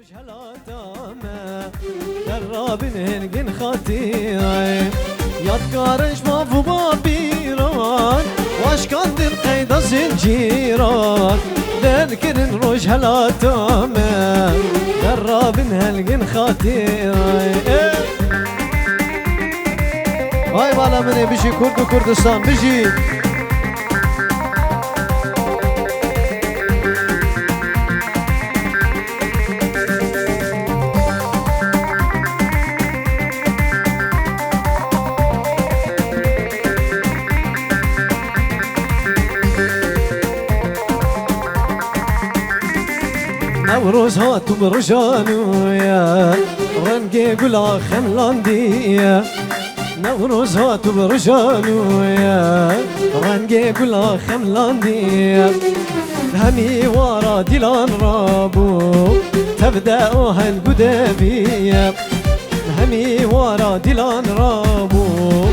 هلاتامه درابن هنگن خاطیای یادگارش ما فو بابیران واشکان دل قید زنجیران درکرین روش هلاتامه درابن هنگن خاطیای های بالا منه بشی کرد و کردستان بشی نوروز هاتو برجانويا رنقي قلا خملاندية نوروز هاتو برجانويا رنقي قلا خملاندية همي ورا ديلان رابو تبدأوها القدابية همي ورا ديلان رابو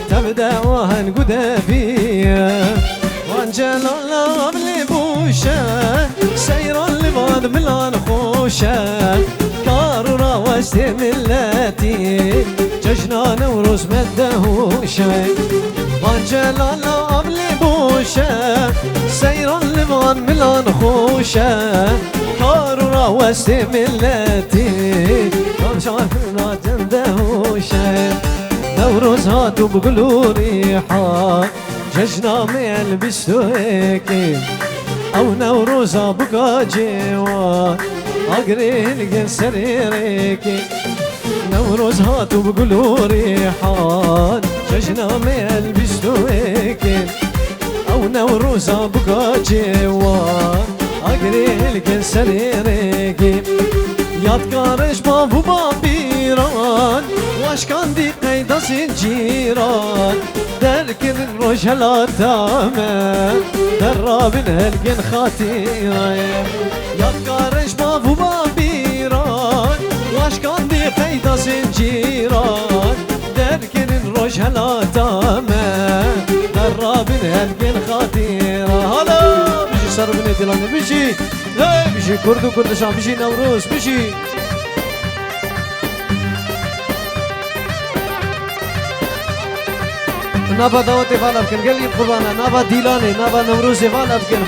تبدأوها القدابية وانجل الله بلي بوشا سيرا لبعض ملان خوشا كارورا وستي ملاتي ججنا نوروز مدهوشا وانجل الله بلي بوشا سيرا لبعض ملان خوشا كارورا وستي ملاتي ججنا تندهوشا نوروز هاتو بقلو ريحا ججنا ميلبسو هيكي او نوروزا بقا جيوان اقري لقن سريريكي نوروز هاتو بقلو ريحان ججنا ميلبسو هيكي او نوروزا بقا جيوان اقري لقن سريريكي يادگارش بابو بابيران واشكان دي قيدا زنجيران دركن روش هلاتامه درابن هلقن خاطيران يادگارش بابو بابيران واشكان دي قيدا زنجيران دركن روش هلاتامه درابن هلقن خاطيران هلا بيجي سر بني دلاني بيجي لا بيجي كردو كردشان بيجي نوروز بيجي نابا دعوتي فالا بكن قليب قربانا نابا ديلاني نابا نوروزي فالا بكن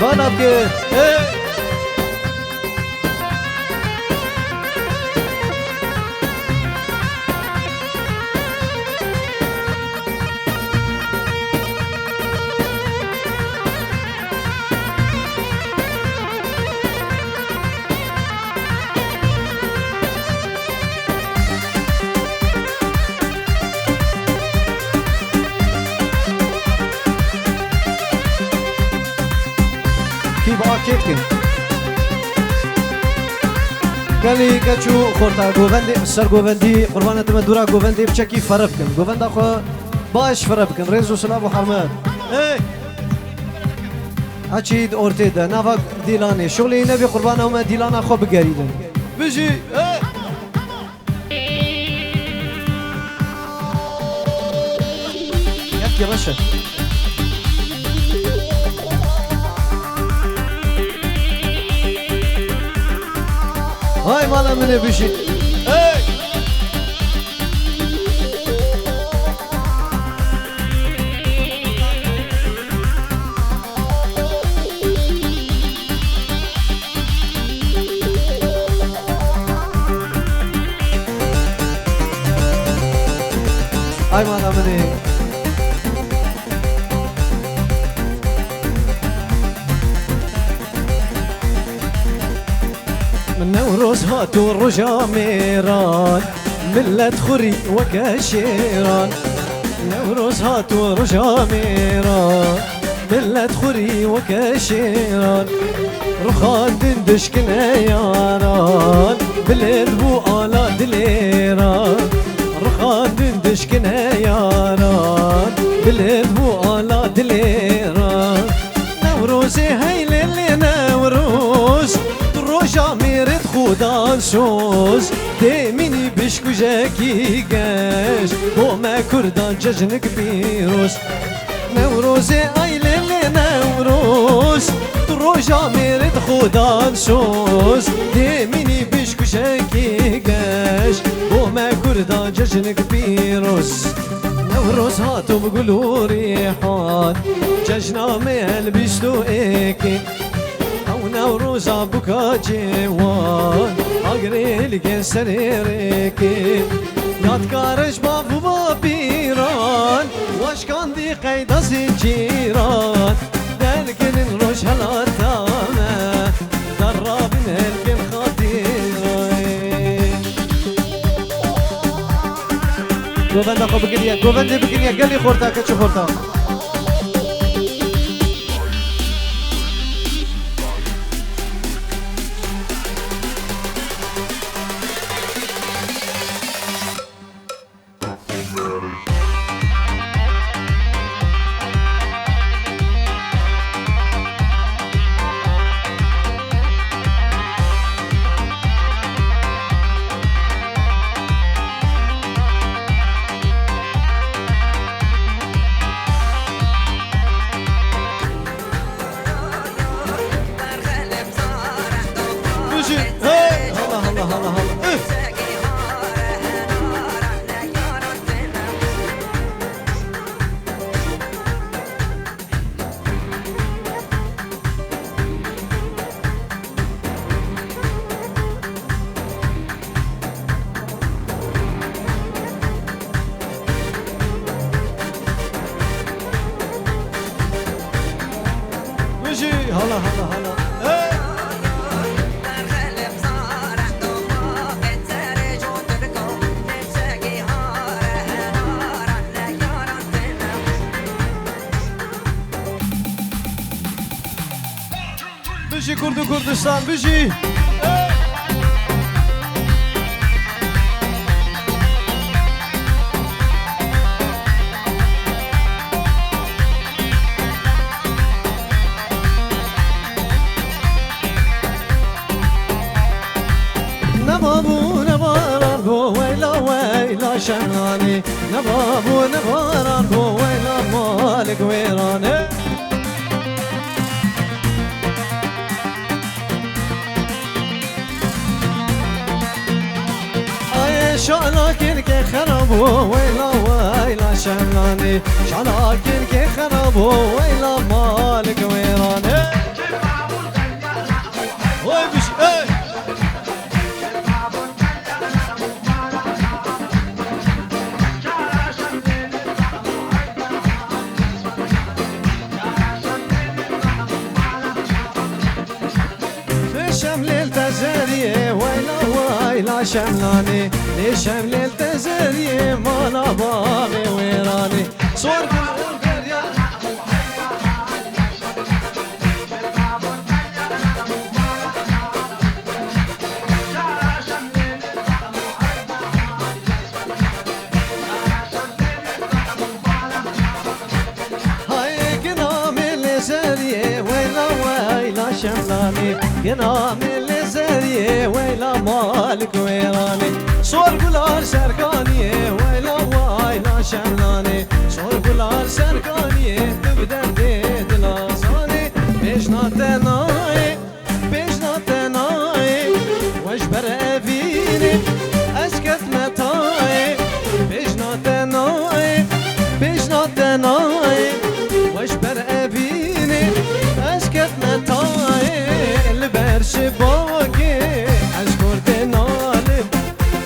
كيف قال لي كاتشو خورتا غوفندي سر غوفندي قربانه تمدورا غوفندي بشكي فربكن غوفند اخو باش فربكن ريزو سلام وحرمات اي اكيد اورتيدا نافا ديلاني شغلي نبي قربانه هما ديلان اخو بقريدن بيجي اي يا باشا هاي مالا مني بشي اي هاي مالا مني من نوروز هاتو الرجا ميران ملة خري وكاشيران نوروز هاتو الرجا ميران ملة خري وكاشيران رخان دندش كنياران بالالبو آلا دليران رخان دندش كنياران بالالبو آلا دليران نوروزي هيلي اللي نوروز روشا ميرت خودان سوز ديميني بشكو جاكي قاش وما كردان ججنك بيروس نوروزي ايلي نوروز روشا ميرت خودان سوز ديميني بشكو جاكي جنك بيروس نوروز هاتو بقولوا ريحان ججنا ميل بيشتو ايكي او نوروز ابوكا جوان اقري لك سريريكي يادكارش بابو بابيران واش كان دي قيدا سجيران دلكن الروش هلاتامه درابن الكن خطيرين گوونده خوب بگیریا گوونده بگیریا گلی خورتا کچو خورتا هلا هلا هلا بيجي كردستان بيجي شناني نبابو نباران هو ويلا مالك ويراني اي شعلاكين كي خربو ويلا ويلا شناني شعلاكين كي خربو ويلا مالك ويراني وي بش اي ويلا شملاني ليشم ليل تزري مالا بابي ويراني صور بالغريا هاي قنام اللي ويلا شملاني قنام اللي ويلا مالك ويراني صور قلال سركاني ويلا شملاني صور قلال سركاني تبدأ ديد لاساني بيجنا تناي وجبر أفيني أسكت متاي بيجنا تناي وجبر أفيني أسكت متاي البرش باقي أشكر تنالب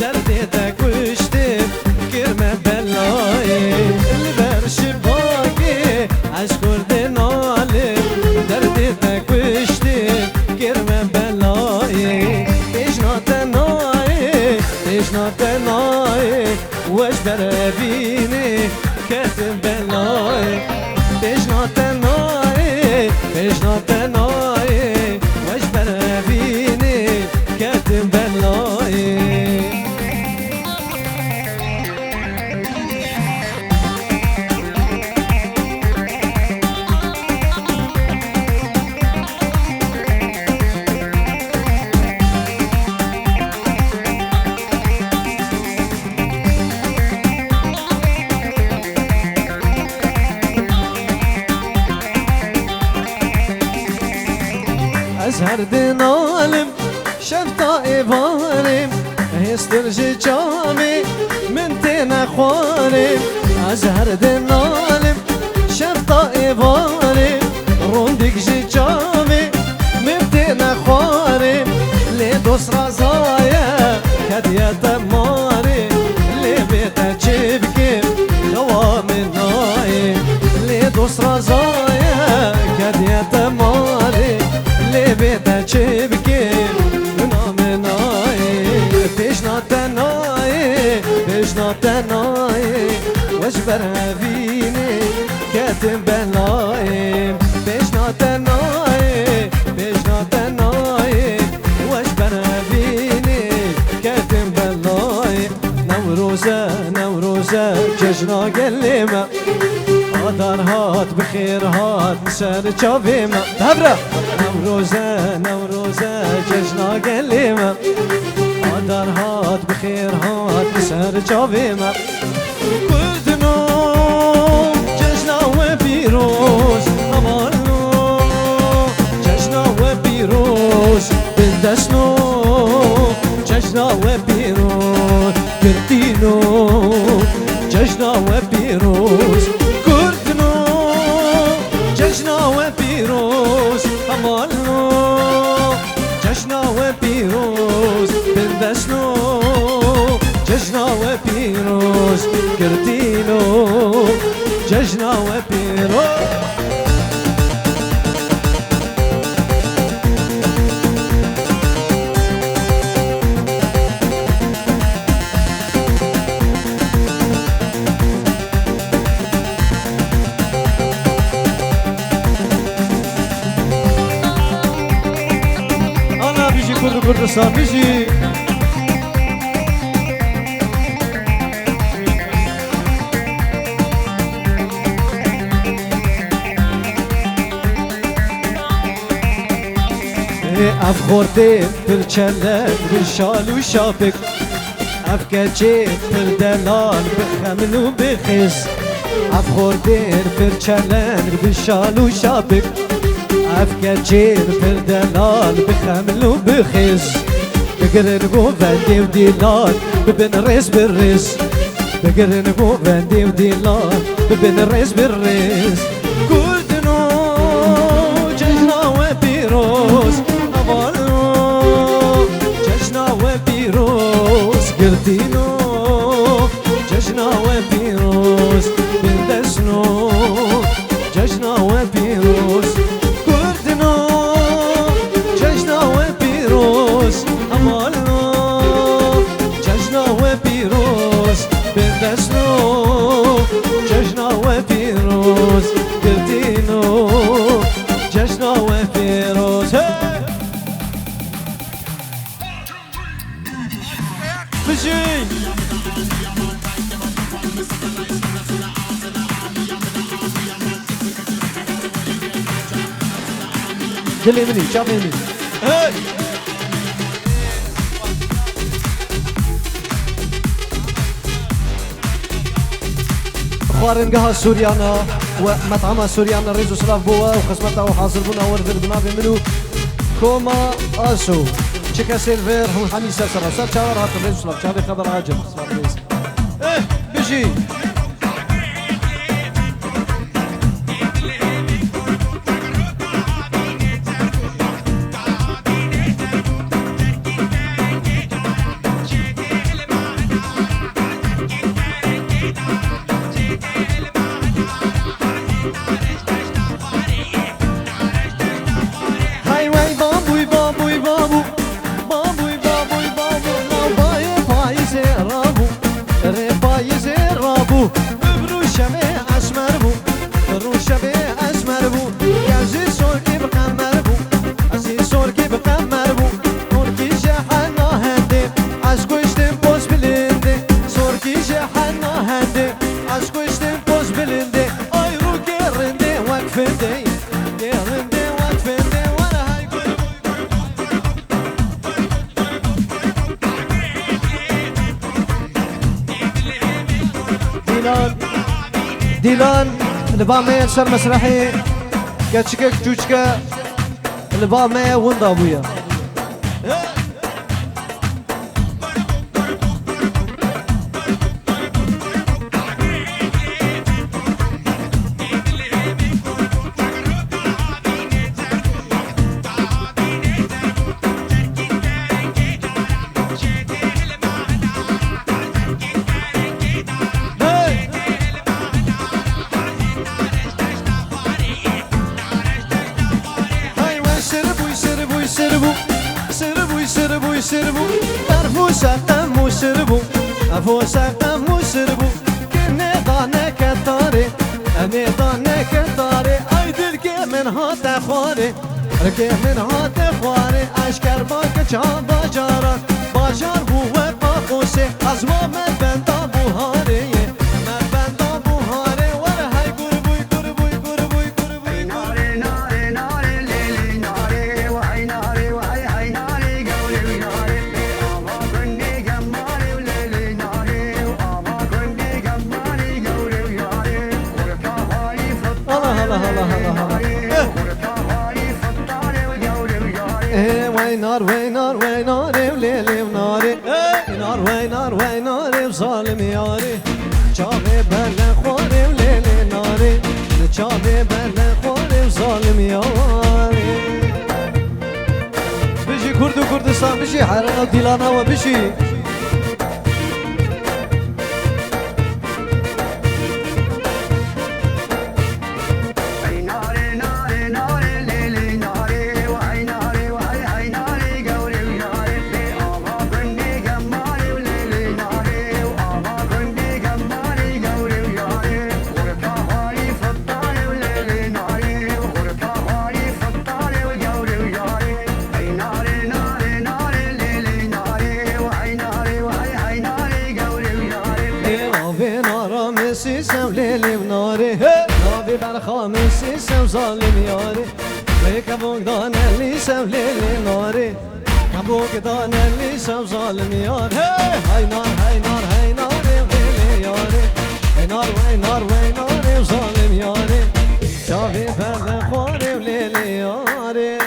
دردي تكوشتب كرمة بلاي البرش باقي أشكر تنالب دردي تكوشتب كرمة بلاي بيجنا تناي وجبر أبيني كاتب بلاي بيجنا تناي وجبر أبيني كاتب بلاي أزهر دنالم شفتا إبالم هسترجي جامي من خوانم از هر دنالم شفتا ایوانم روندک جی جامه مبته نخوانم لی دوست رازایه کدیت ماره لی بیتا چه بکم دوام نایه لی دوست رازایه کدیت ماره لی بیتا چه بکم نام نایه پیشنات نایه پیشنات نایه وجبر هفینه کتم بلایه پیشنات نایه پیشنات نایه وجبر هفینه کتم بلایه نوروزه نوروزه جشنا قلمه آدار هات بخیر هات سر چاویمه تبره نوروزه نوروزه جشنا قلمه آدار هات بخیر هات سر چاویمه کردنو جشنا و پیروز امانو جشنا و پیروز بندشنو جشنا و پیروز کردینو جشنا و پیروز کردنو جشنا و پیروز امانو جشنا و پیروز بندشنو جشنا و پیروز کردینو جشنا و پیروز انا بیجی کردستان بیجی اف خورده پر چلک پر شال و شاپک اف کچه پر دلال بخمل و بخیز اف خورده پر چلک پر شال و شاپک اف کچه پر دلال بخمل و بخیز بگرن گووندی و دیلال ببین ریز بر ریز بگرن گووندی و دیلال ببین ریز بر ریز کردنو جشنا و پیروز جشنا و پیروز کردینو جشنا و پیروز بندشنو جشنا و پیروز کردنو جشنا و پیروز امالنو جشنا و پیروز بندشنو جشنا و پیروز کردینو جشنا و پیروز بجي جلي مني شافي مني هاي خوارنقها سوريانا ومطعمها سوريانا ريزو سلاف بوا وخصمتها وحاضر بنا ورفر بنافي منو كوما اسو تشيكا سيلفير هو حمي سلسلة سال شاور هات الريزو سلاف شافي خبر عاجل ايه بيجي ديلان لبامي سر مسرحي كاتشكك جوجكا لبامي وندابويا مسربو برفو سقم مسربو افو سقم مسربو کنه دانه کتاره امی دانه کتاره ای دل که من ها تخواره که من ها تخواره اشکر با کچا باجاران باجار بو و باخوشه از ما من بندا بوهاره من بندا بوهاره وره های گربوی گربوی گربوی گربوی ناره ناره ناره لیلی ناره وای ناره وای های ناره گولی ناره آبا گنده گماره لیلی ناره آبا گنده گماره گولی ناره ورکا هایی فطاره هلا هلا هلا هلا ورکا هایی فطاره گولی ناره وای نار وای نار وای ناره لیلی ناره نار وای نار وای ناره ظالم یاره چاوه بله خواره لیلی ناره چاوه بله خواره ظالم یاره بشی کرد و کردستان بشی حرق و دیلانا و بشی سیسم لیلی و ناره نابی برخام سیسم ظالم یاره کبوک دانه لیسم لیلی ناره کبوک دانه لیسم ظالم یاره های نار های نار های ناره لیلی یاره های نار وی نار وی ناره ظالم یاره چاوی پرده خواره لیلی یاره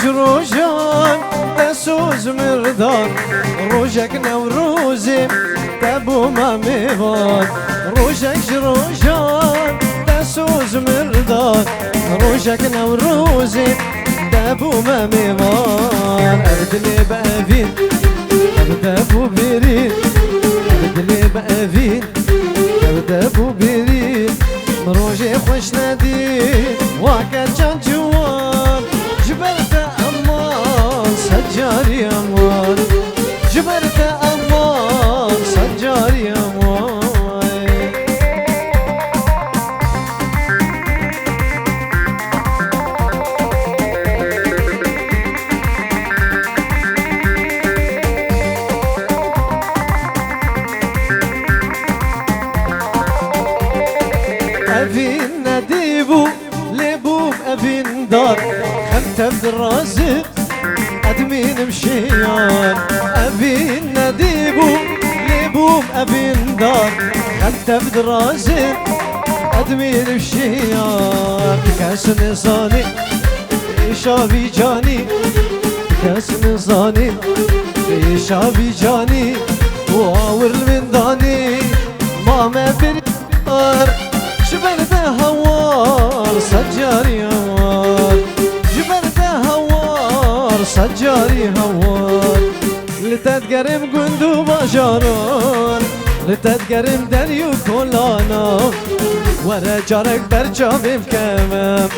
روجان بسوز مردان روجك نوروزي تبو ما ميفان روجك روجان بسوز مردان روجك نوروزي تبو ما ميفان أبدلي بأفين أبدأ بيرين أبدلي بأفين أبدأ بيرين روجي خوش نادين وكان جان جوان جبرت أمان سجاري أمان جبرت أمان سجاري أمان أبين نديبو لبوب أبين دار خمتة بالرازق أدمين مشيان أبين نديبو لبوب أبين دار خمتة بالرازق أدمين مشيان كاس نزاني شابي جاني كاس نزاني شابي جاني وعور من داني ماما بريار جبرت هوار سجاري هوار جبرت هوار سجاري هوار لتتقرم قندو بجاران لتتقرم دريو كولانا ورا جارك برجام بكمام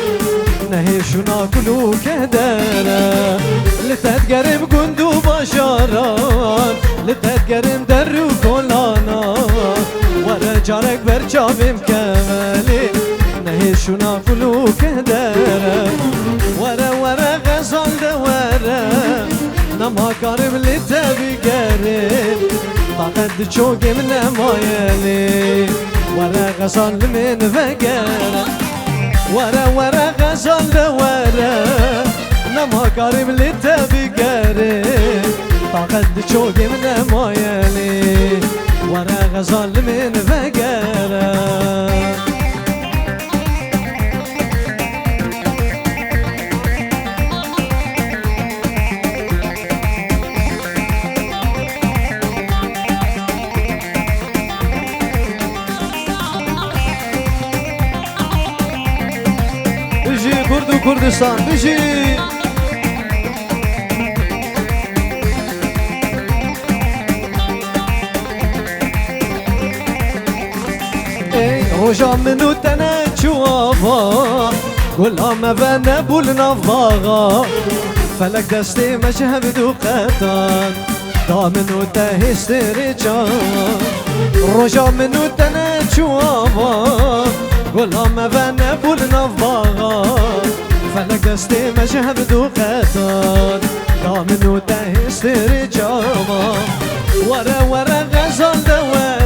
نهيشونا كلو كهدانا لتتقرم قندو بجاران لتتقرم دريو كولانا ورا جارك برجام بكمالي نهيشونا كلو كهدانا ورا ورا غزال دوارا نما كارم تبي قريب طاقد شوق من مايلي ورا غزال من فقرة ورا غزال ورا نما قريب اللي تبي قريب طاقد شوق من مايلي ورا غزال من فقرة كردو كردستان بيجي اي رجع منو تنجوافا كلها ما بنا بولنا فاغا فلك دستي مشهب دو قطان دامنو تهستري جان رجع منو تنجوافا كلها ما بنا بولنا فاغا فلك دستي مشهب دو قطان دامنو تهستري جاما ورا غزال دورا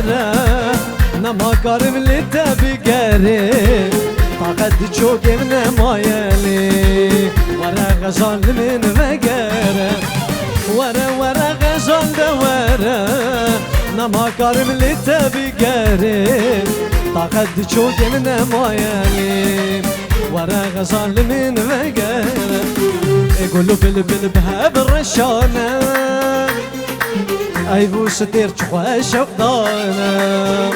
نما قارب اللي تبي قريب طاقد تشوق من مايلي ورا غزال من فقرة ورا غزال دورا نما قارب اللي تبي قريب طاقد تشوق من مايلي ورا غزال من فقرة يقولوا بلبل بهاب الرشانة ايبو ستير تخواش وقضانا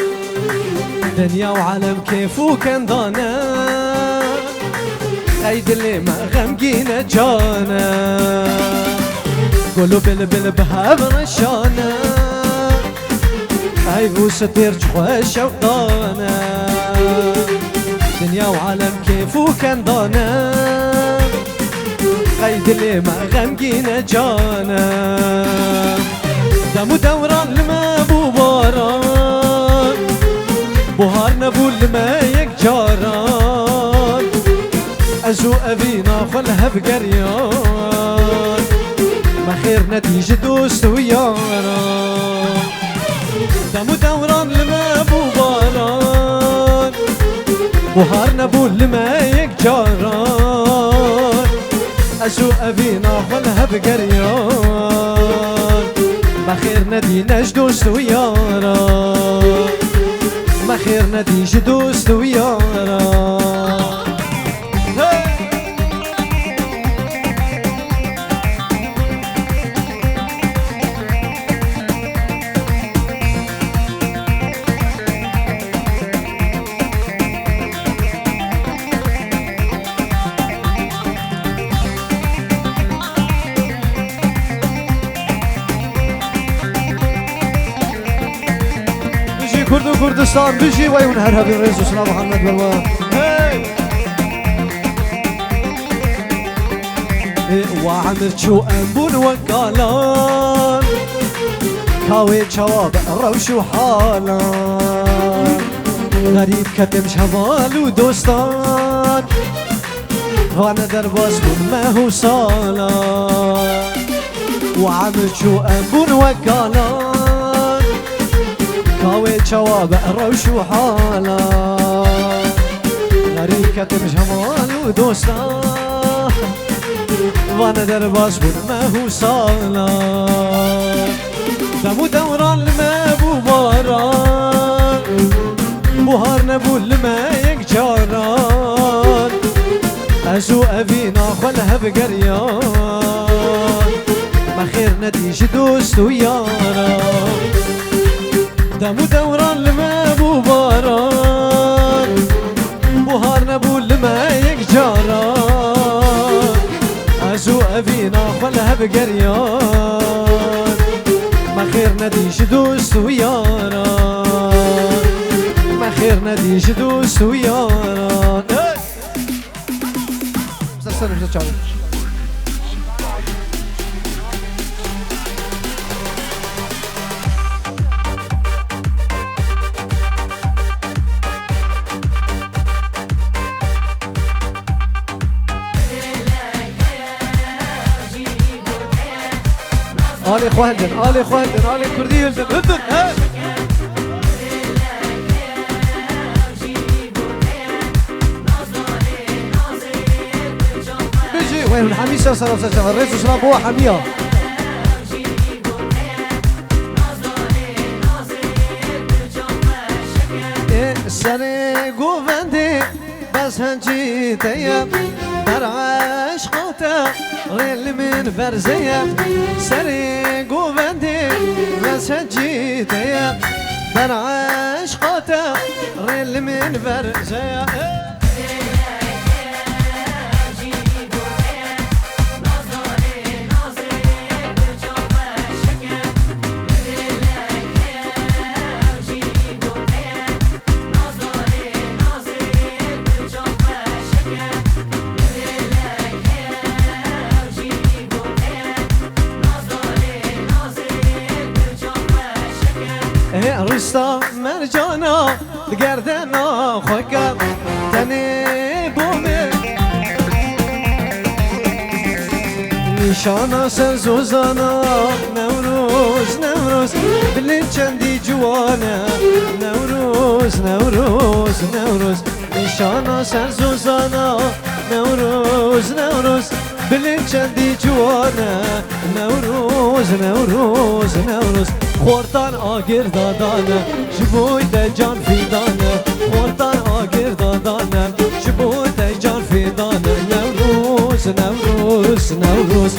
دنيا وعالم كيفو كان ضانا عيد اللي ما غمقينا جانا قولوا بلبل بهاب الرشانة ايبو ستير تخواش وقضانا دنيا وعالم كيفو كان ضانا قيد اللي ما غمقينا جانا دمو دوران لما بوباران بوهار نبو لما يكجاران أزو أبينا خلها بقريان ما خير نتيجة دوست وياران دمو دوران لما بوباران بوهار نبو لما يكجاران أزو أبينا خلها بقريان ما خير ندي نجدوست ويارا ما خير ندي جدوست ويارا كردو كردستان بيجي وينهرها بالرئيس وسنا محمد بروان وعمل شو أنبون وقالان كاوي جواب روش وحالان غريب كتم شوال ودوستان وانا درباس من ما هو صالان وعمل شو أنبون وقالان كاوي جواب روش وحالا غريب كتم جمال ودوستان وانا درباس بود ما هو صالا دمو دوران لما بوباران بوهار نبو لما يكجاران ازو ابينا خلها بقريان ما خير نتيجة دوست وياران دمو دوران لما بوباران بوهار نبو لما يكجاران ازو ابينا خلها بقريان ما خير نديش دوست وياران ما خير نديش دوست وياران آلی خواهندن آلی خواهندن آلی کردی هلدن هلدن بيجي وين الحميسة صار الرئيس وشرب هو حمية سري قوفندي بس هنجي تياب در عشقاته غير من برزية سري قوفندي بس هنجي تياب در عشقاته غير من برزية رستا مرجانا لگردنا خوکر تنی بومه نشانا سرزوزانا نوروز نوروز بلی چندی جوانا نوروز نوروز نوروز نشانا سرزوزانا نوروز نوروز بلی چندی جوانا نوروز نوروز نوروز خورتان آگر دادانه جبوی جان فیدانه خورتان آگر دادانه جبوی جان فیدانه نوروز نوروز نوروز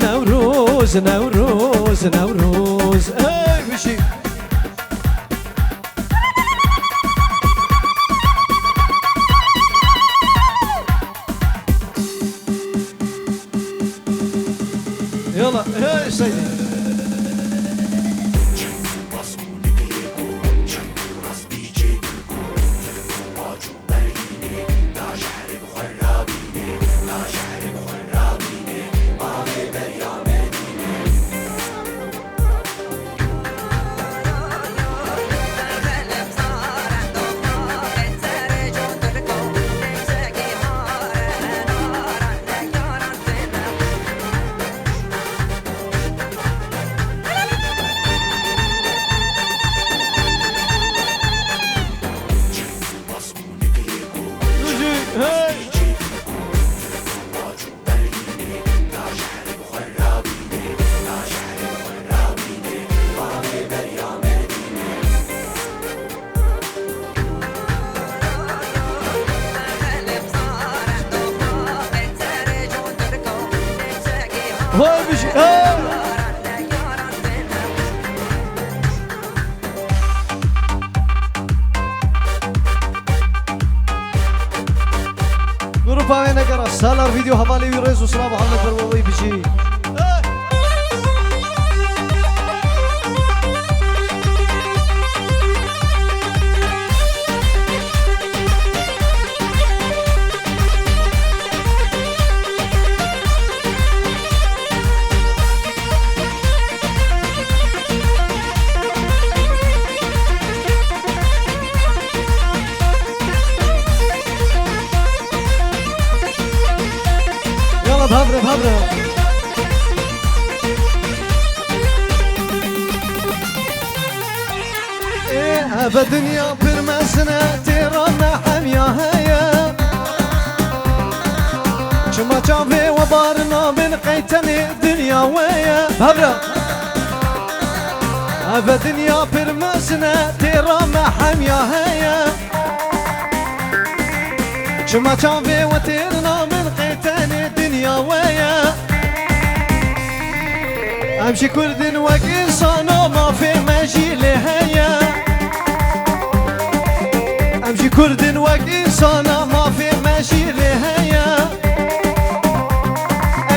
نوروز نوروز نوروز ای بشی يلا هاي سيدي گروه نگرا سالار ویدیو حوالی ویرز و سلام محمد بروی بجی بابرا بابرا ايه دنيا برمسنا تيرانا حميا هيا شما جافي وبارنا من قيتني دنيا ويا بابرا ايه دنيا برمسنا تيرانا حميا هيا شما جافي وتيرنا من قيتني دنيا ويا امشي كرد وك انسان ما في مجيل هيا امشي كرد وك انسان ما في مجيل هيا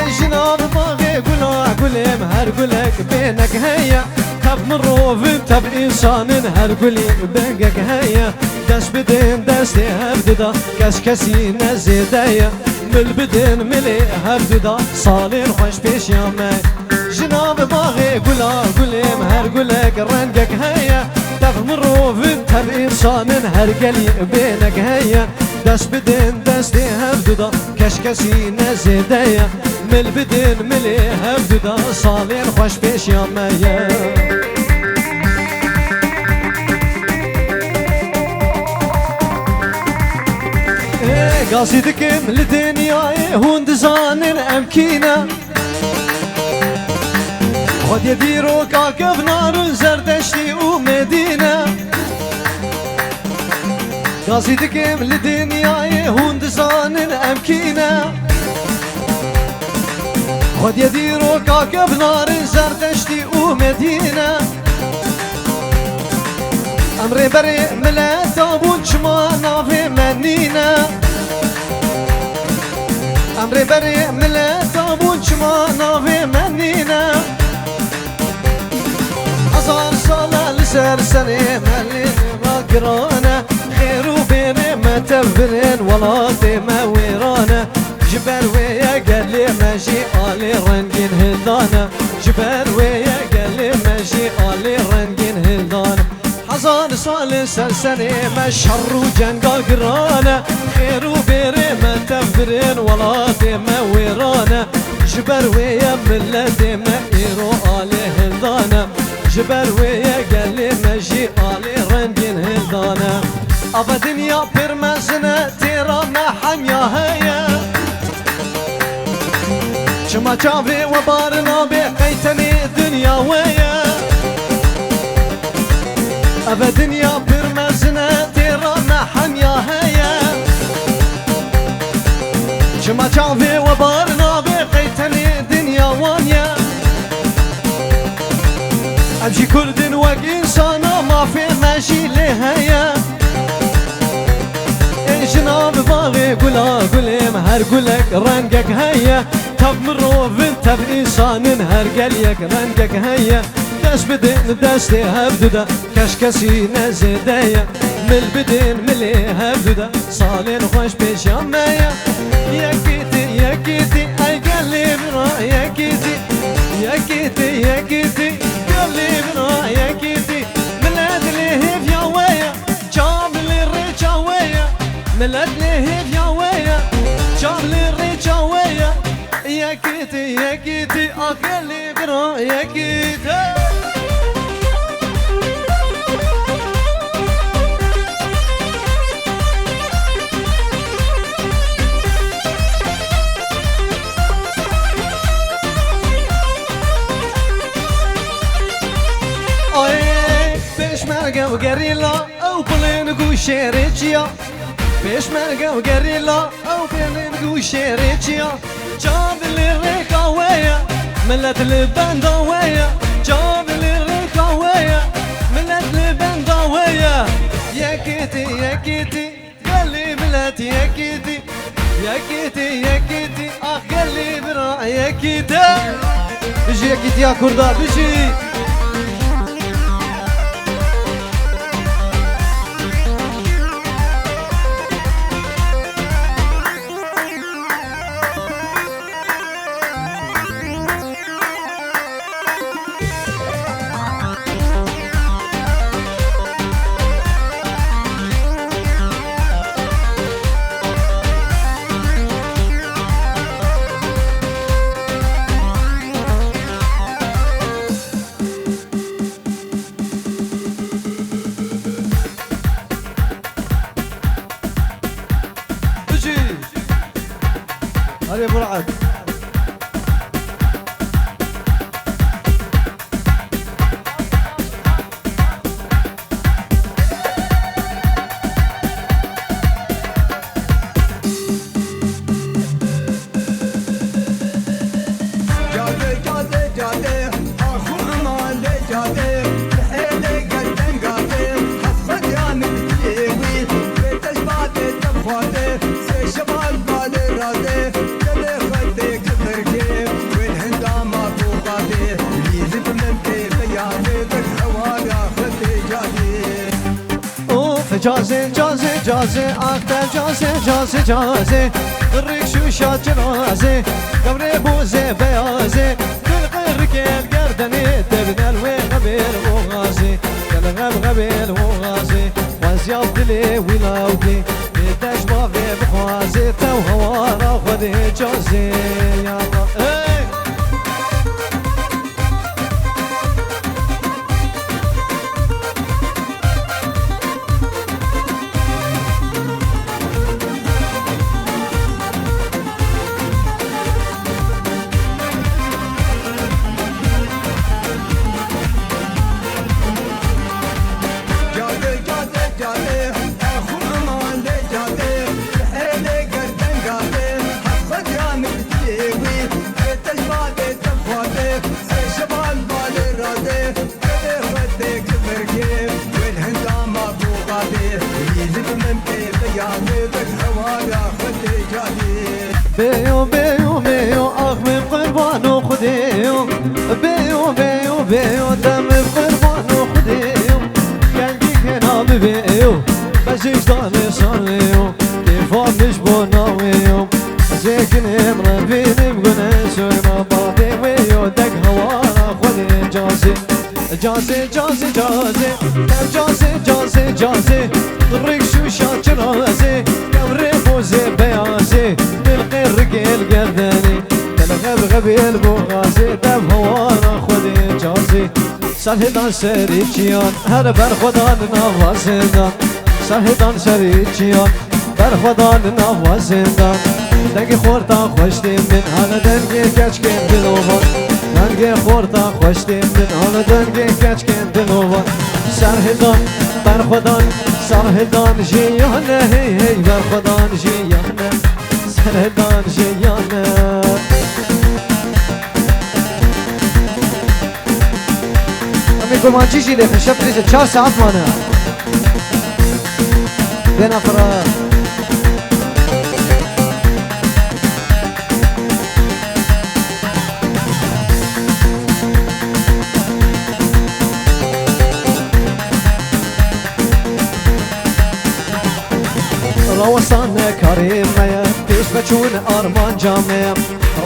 الجناب باغي قلا قلم هر قلك بينك هيا تب من روف تب انسان هر قلي بينك هيا دش بدين دستي هبددا كسكسي نزيدايا مل بدين ملي هبددا صالين خوش بيش يامي جناب باغي قلا قلم هر قلك رنقك هيا تب من روف تب انسان انسانın her geli benek heya Dest bidin desti hevduda keşkesi nezideye Mil bidin mili hevduda salin hoş peş yameye قاصدكم لدنياي هون دزانن امكينه خد يديرو كاكب نار زردشتي ومدينه قاصدكم لدنياي هون دزانن امكينه خد يديرو كاكب نار زردشتي ومدينه امري بري ملات ابو شمانا في منينه امري بري ملات ابو شمانا في منينه ازار صلاه لسر سليم اللي مقرانه خير وبيني ما تبرين ولاتي ما ويرانه جبل ويا قال لي ماشي علي رنقين هدانه جبل ويا قال لي ماشي علي رنقين هدانه حزان صالح سلسلة ما شر وجنقا قرانة خير وبيري ما تفرين ولاتي ما ويرانة جبر ويا ملتي ما إيرو آلي هلدانة جبر ويا قالي ماشي آلي رنجين هلدانة أبا دنيا برمزنة تيرا ما حميا هيا شما جابري وبارنا بقيتني دنيا ويا أبا دنيا برمزنا تيرانا حميا هيا شما جافي وبارنا بقيتني دنيا وانيا أمشي كرد وق إنسانا ما في ماشي لهيا جناب باغي قلا قليم هر قلك رنقك هيا تب مروف تب إنسان هر قليك رنقك هيا دست بدين دستي هبدودا كشكسي نزدايا مل بدين ملي هبدودا صالين خوش بيش يمايا يا كيتي يا كيتي اي قلي برا يا كيتي يا كيتي يا كيتي قلي برا يا كيتي ملاد لهيف يا ويا جاب لي الريجا ويا ملاد لهيف يا ويا جاب لي الريجا ويا يا كيتي يا كيتي اقلي برا يا كيتي بيشمرقة وقريلا أو بلينقو شيريتشيا بيشمرقة وقريلا أو بلينقو شيريتشيا جاب لي الريكا ويا ملت البندا ويا جاب لي الريكا ويا ملت البندا ويا يا كيتي يا كيتي قال لي ملت يا كيتي يا كيتي يا كيتي قال لي برا يا كيتي بيجي يا كيتي يا كردا بيجي هذه مرعد جازي جازي جازي أكتر جازي جازي جازي الريك شوشات جنازي قبري بوزي بيازي كل غير كيل قردني تبنى الوين غبيل وغازي كل غب غبيل وغازي شاف دلي ولاودي بدش بافي بخوازي تو هوارا خدي جازي يا الله بيو بيو بيو أخمي بقربان خديو بيو بيو بيو دم بقربان خديو قلبي كنا ببيو بجيش داني صانيو كيفا مش بناويو زيكن امرا بيني بقنا سوي ما بابي ويو دك هوانا خدي جازي جازي جازي جازي جازي جازي جازي طريق شو شاكر رازي كوري بوزي بيازي بالغير رقيل قرداني تلغب غبيل بوغازي دب هوانا خدي جازي سرهدان سريتشيان هر بر خدان نوازندان سرهدان سريتشيان بر خدان نوازندان دنگی خورتا خوشتیم من حالا دنگی کچکیم دلوان دنگی خورتا خوشتیم من حالا دنگی کچکیم دلوان سرهدان بر خدان سرهدان جیانه هی هی بر خدان جیانه سرهدان جیانه امی گمان چیزی لیخه شب تریزه 4 ساعت مانه بین افراد روستان كريمة بيش بچون أرمان جامع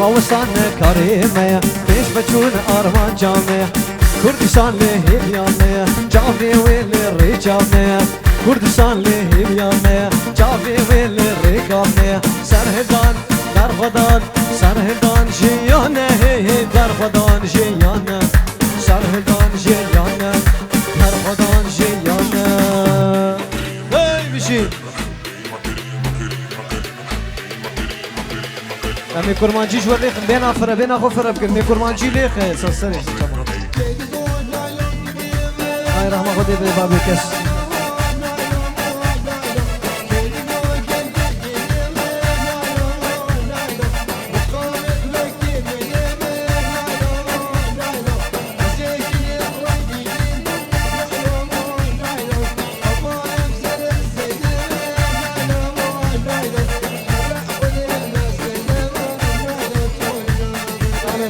روستان كريمة بيش بچون أرمان جامع كردستان لهيب يامع جافي ويلي ريجامع كردستان لهيب يامع جافي ويلي ريجامع سرهدان درخدان سرهدان جيانا هي درخدان جيانا سرهدان جيانا درخدان جيانا هاي بشي می کرمانجی جور لیخ بینا فره بینا خو فره بکن می کرمانجی لیخ سسری ای رحمه خودی به بابی کس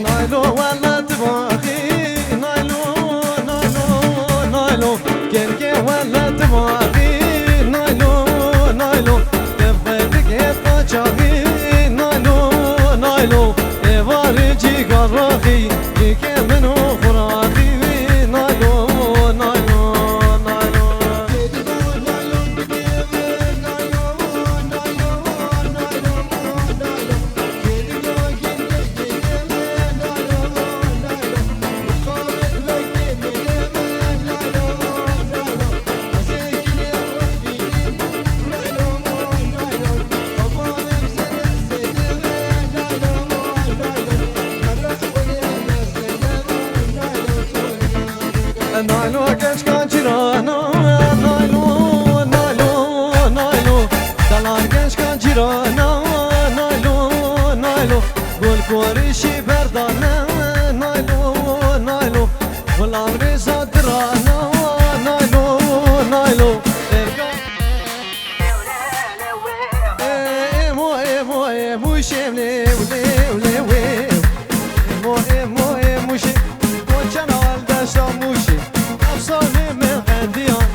نايلو ولا تباخي نايلو نايلو نايلو كركي ولا تباخي نايلو نايلو كفيتك يطاچاخي نايلو نايلو وارجي قراخي كي منو خراخي نايلو نايلو نايلو نايلو كاش كانجرانا نايلو نايلو نايلو دلان كاش كانجرانا نايلو نايلو قول كوريشي بردانا نايلو نايلو والامر صدرانا نايلو نايلو ايمو ايمو ايمو شملي ولي ولي وي ايمو ايمو ايمو شي وجنال دشتا موشي افسانه من قندیان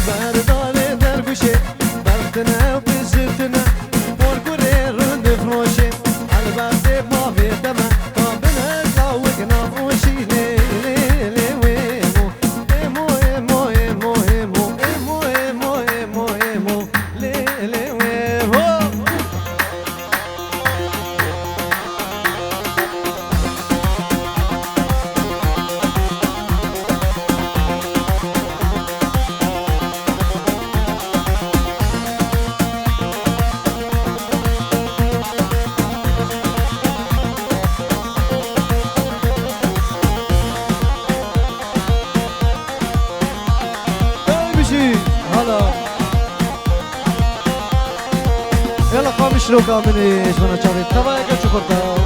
بردانه در گوشه بردنه و بزرتنه مرگوره رند فروشه البته ما ویدمه کابنه لاوک نافوشی لی لی لی ویمو ایمو شروكا مني جوانا شافي تبا يكا شكرتا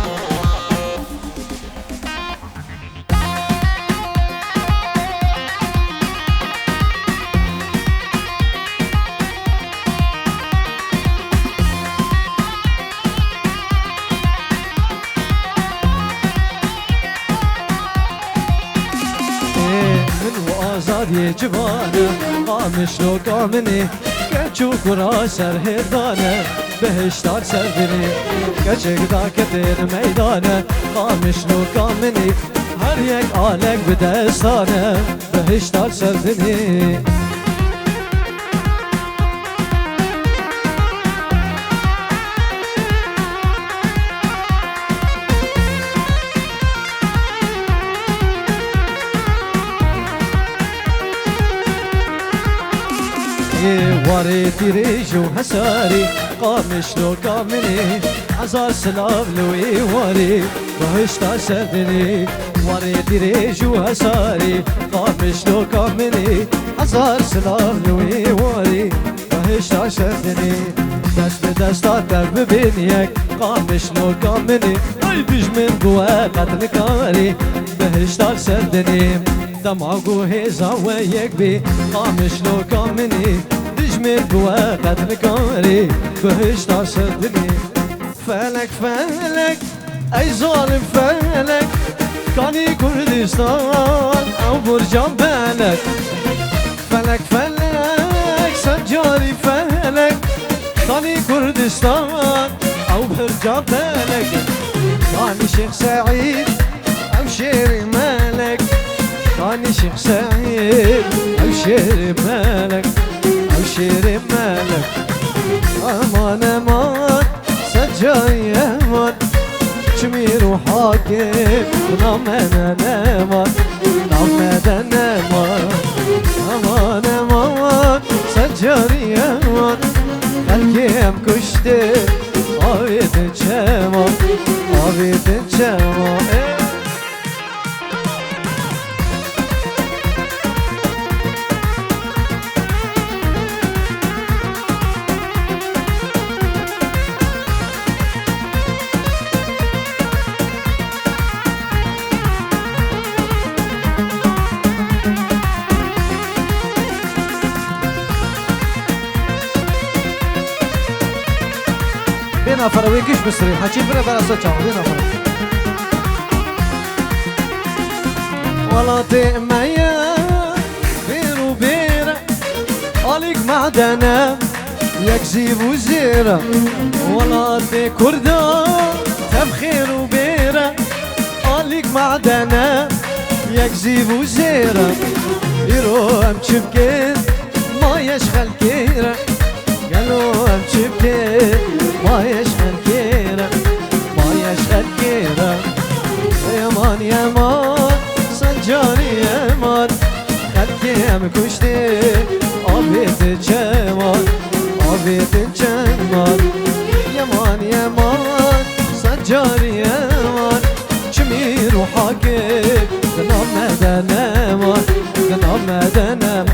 آزادی جوانه قامش لو قامنی کچو کرا سر هدانه بهشتار سردنی کچک دا کتر میدانه قامش لو قامنی هر یک آلک به دستانه بهشتار سردنی واري تريجو هساري قامش لو قامني عزار سلاف لوي واري بهشتا سردني واري تريجو هساري قامش لو قامني عزار سلاف لوي واري بهشتا سردني دست بدستا درب بينيك قامش لو قامني اي بيج من قوة قتل كاري بهشتا سردني دماغو هيزا ويك بي قامش لو قامني من قوة قدر كاري بهشتا سردني فلك فلك اي ظالم فلك كاني كردستان او برجان بالك فلك فلك سجاري فلك كاني كردستان او برجان بالك كاني شيخ سعيد او شيري مالك كاني شيخ سعيد او شيري مالك شيري مالك امان امان سجاي امان شمير وحاكم ونامنا نامان نامنا نامان امان امان سجاري امان خلقيم كشتي آبيت الجمال آبيت الجمال دينا فرويكش بسري حكي برا برا سوتشاو دينا فرو والله تأميا بيرو بيرا عليك معدنا يكذب وزيرا والله تكردا تبخير وبيرا عليك معدنا يكذب وزيرا يروح امشبكين ما يشغل كيرا قالوا امشبكين ما يشغل كيرا ما يشغل كيرا يمان يمان سجاري يمان خلكيم كشتي آبيت الجمال آبيت الجمال يمان يمان سجاري يمان شمير وحاكم دنام مدنمان دنام مدنم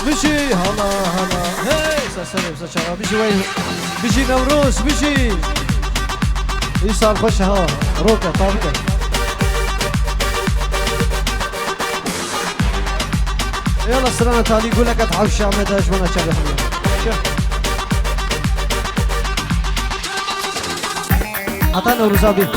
بيجي هلا هلا هي سلام سلام بيجي وين بيجي نوروز بيجي يسال خوش ها روكا طابقة يلا السلامة تالي يقول لك اتعوش عمد اجمنا شرح عطانا نوروز ابي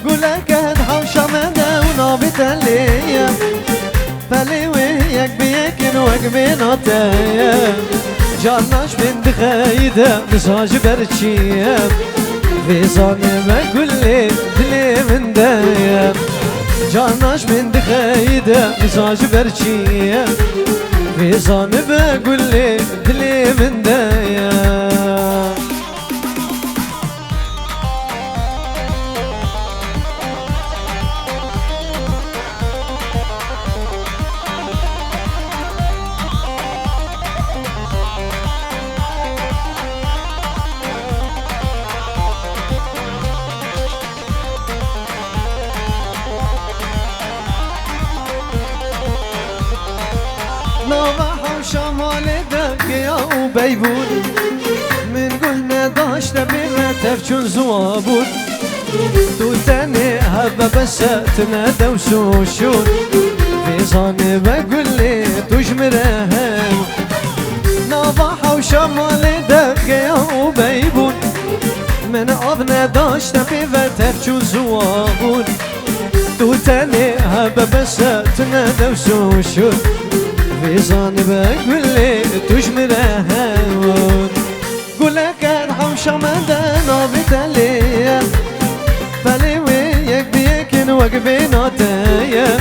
قولك هتحوشة مدى ونابت الليل بلي وياك بيكن وقبي نطايا جاناش من دخيده مزاج برچیم ویزانه و گلی دلی من دایم جاناش من دخيده مزاج برچیم ویزانه و گلی دلی من دایم نوح شمال دقيا وبيبون من قلنا داشت بما تفجن زوابون تو تاني هبا بس تنادى وسوشون في ظني بقول لي تجمرها نوح وشمال دقيا وبيبون من أبنا داشت بما تفجن زوابون تو تاني هبا بس تنادى وسوشون في ظني بقول لي تجمرها قول لك ارحم شمدان بتالي فلي وياك بيكن وقفين تايا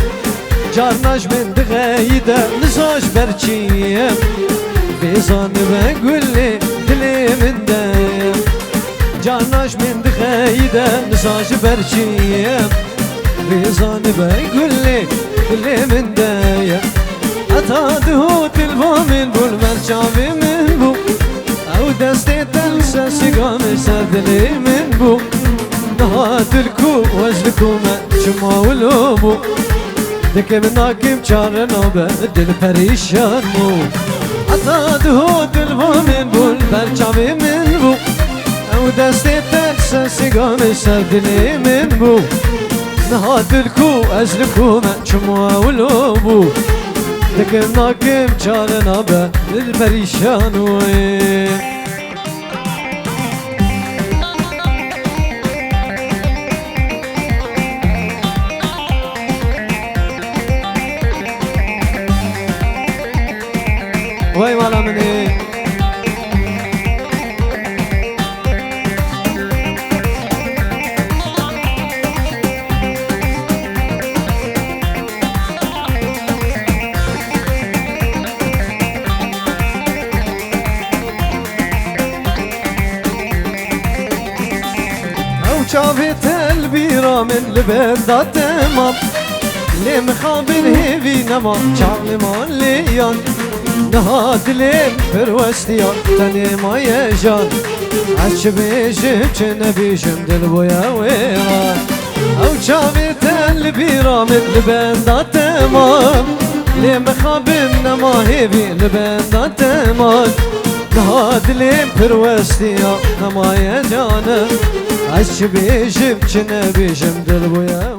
جارناش من دغايدة نزاج برچيم في ظني بقول لي دلي من دايا جارناش من دغايدة نزاج برچيم في ظني بقول لي دلي من دايا أتادهوت البامل بول مرچاوي من بو او دستي تلسى سيقام سردلي من بو نهات الكو وزلكم شما ولوبو دكي مناكم چارنا بدل پريشان مو أتادهوت البامل بول مرچاوي من بو او دستي تلسى سيقام سردلي من بو نهات الكو وزلكم شما ولوبو دكم ناكم چارنا بدل پريشان مو وای والا منی او شافت البيرة من لبدا تمام لي مخابر هيفي نما شعب ماليان نهاد لين پروستيان تني ما يجان عش بيجم چنه بيجم دل بويا ويران او شافت البيرة من لبدا تمام لي مخابر نما هيفي لبدا تمام نهاد لين پروستيان نما يجان عش بيجم چنه بيجم دل بويا